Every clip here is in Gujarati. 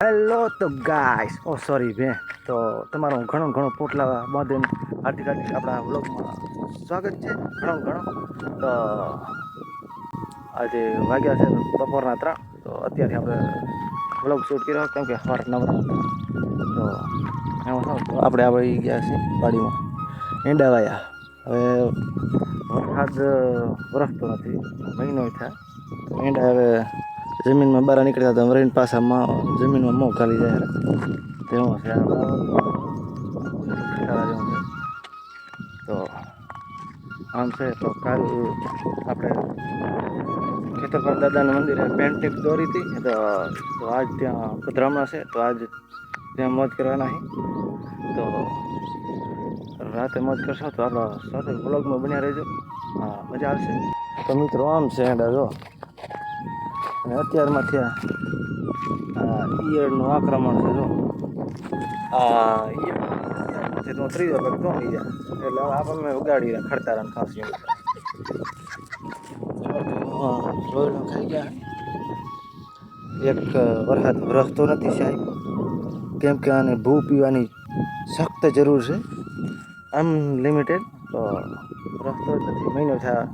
હેલો તો ગાઈસ સોરી બે તો તમારું ઘણો પોટલા બાંધીને હાર્દિક આપણા વ્લોગમાં સ્વાગત છે ઘણો તો આજે વાગ્યા છે બપોરના 3 તો અત્યારે આપણે વ્લોગ શૂટ કર્યો કેમ કે સવાર નવરા તો એમાં તો આપણે આવી ગયા છીએ વાડીમાં ઈંડા વાયા હવે વરસાદ વરસતો નથી મહિનો થયા તો ઈંડા હવે જમીનમાં બહાર નીકળ્યા હતા વરીને પાછા જમીનમાં મોં ખાલી જાય તેમાં છે તો આમ છે તો કાલ આપણે ખેતરપાલ દાદાના મંદિરે પેન્ટિક દોરી હતી તો આજ ત્યાં પધરામણા છે તો આજ ત્યાં મોજ કરવાના છે તો રાતે મોજ કરશો તો આપણા સાથે બ્લોગમાં બન્યા રહેજો હા મજા આવશે તો મિત્રો આમ છે એંડા જો અને અત્યારમાં થયા ઈયળનું આક્રમણ છે જો ઈયળ તો ત્રીજો ભાગ તો આવી જાય એટલે આપણને ઉગાડી ખડતારા ખાંસી રોયડો ખાઈ ગયા એક વરસાદ વરસતો નથી સાહેબ કેમ કે આને ભૂ પીવાની સખ્ત જરૂર છે અનલિમિટેડ તો રસ્તો જ નથી મહિનો થયા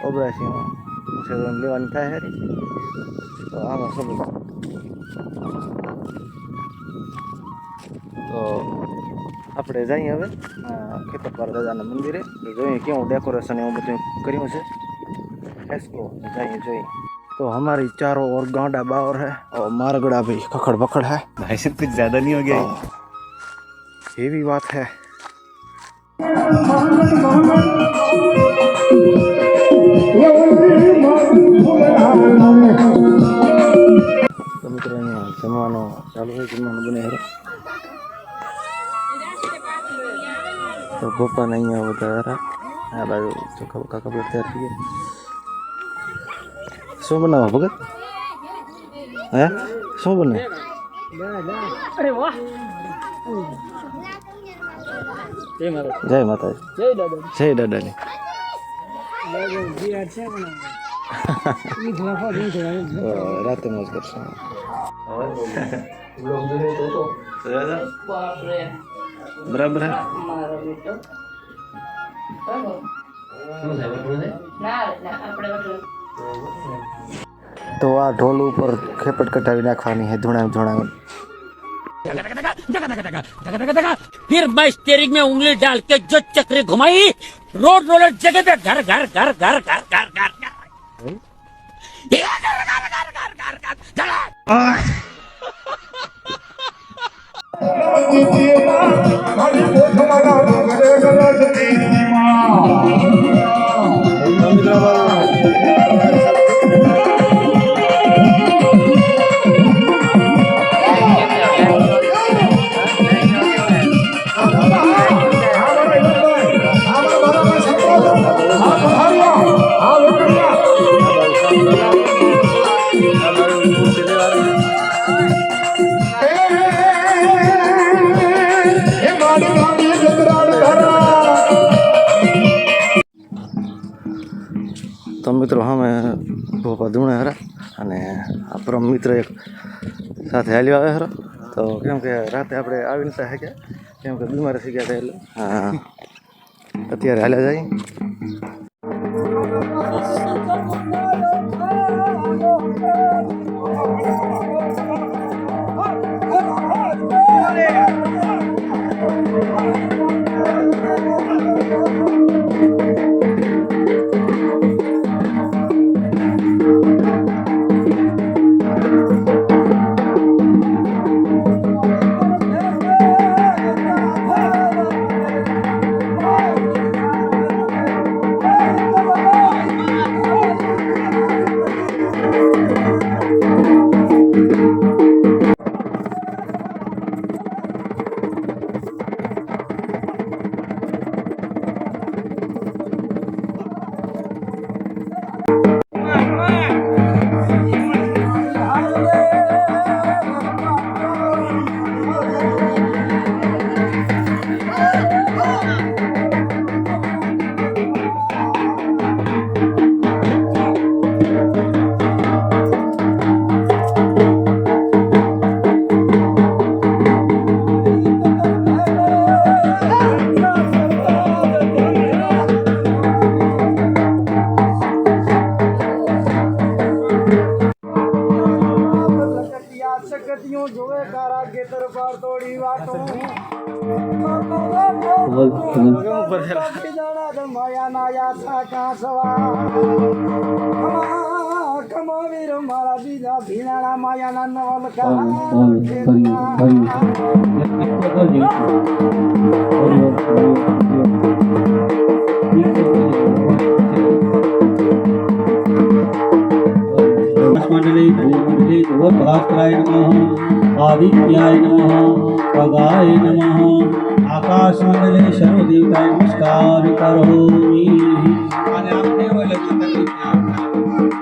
ઓગળાસીમાં લેવાની થાય હારી તો આમાં સમજ તો આપણે જઈએ હવે ખેતરપાલ દાદાના મંદિરે જોઈએ કેવું ડેકોરેશન એવું બધું કર્યું છે એસકો જઈએ જોઈએ तो हमारी चारों ओर गांडा बावर है और मारगड़ा भी खखड़ पकड़ है भाई साहब कुछ ज्यादा नहीं हो गया ये भी बात है तो मित्रों जमवानो चालू है जमवानो बने है तो गोपा नहीं है बता आ बाजू चोखा बोखा कपड़े तैयार किए શું બનાવો ભગત હે શું બને અરે વાહ જય માતાજી જય દાદાની રાતે મોજ કરશું બરાબર તો આ ઢોલ ઉપર ખેપટ કટાવી નાખવાની है ધૂણા फिर मैं स्टीयरिंग में उंगली डाल के जो चक्री घुमाई रोड रोलर जगह पे घर घर घर घर घर घर घर તો મિત્રો અમે ભોપા ધૂણે હરા અને આપણો મિત્ર એક સાથે હાલ્યો આવે હરો તો કેમ કે રાતે આપણે આવી નતા શક્યા કેમ કે બીમાર થઈ ગયા હતા એટલે હા અત્યારે હાલ્યા જાય જોવે તારા ખેતર પર તોડી વાટો માયા નાયા સાકા સવા કમાવીર મારા બીજા ભીનાણા માયાના નવલકા मंडली भूमंडली ध्रुवभास्कराय नमः आदित्याय नमः खगाय नमः आकाश मंडले सर्वदेवताय नमस्कार करोमि અને આપણે હવે લગ્ન કરી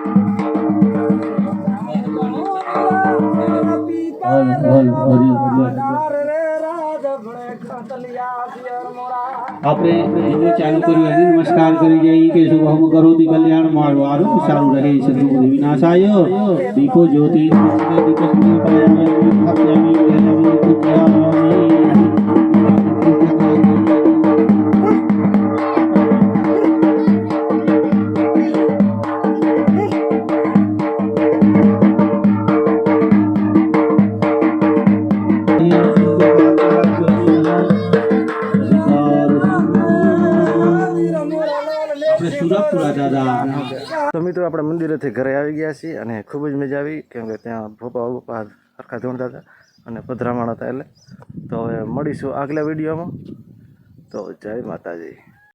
આપણે હિન્દુ ચાલુ કર્યું એને નમસ્કાર કરી જઈએ કે શુભમ કરોતિ કલ્યાણ મારું આરોગ્ય સારું રહે શત્રુ વિનાશાય દીપો જ્યોતિ દીપો સુરતપુરા દાદા તો મિત્રો આપણે મંદિરેથી ઘરે આવી ગયા છીએ અને ખૂબ જ મજા આવી કેમ કે ત્યાં ભોપા ભોપા સરખા ધોણતા હતા અને પધરામણ હતા એટલે તો હવે મળીશું આગલા વિડીયોમાં તો જય માતાજી.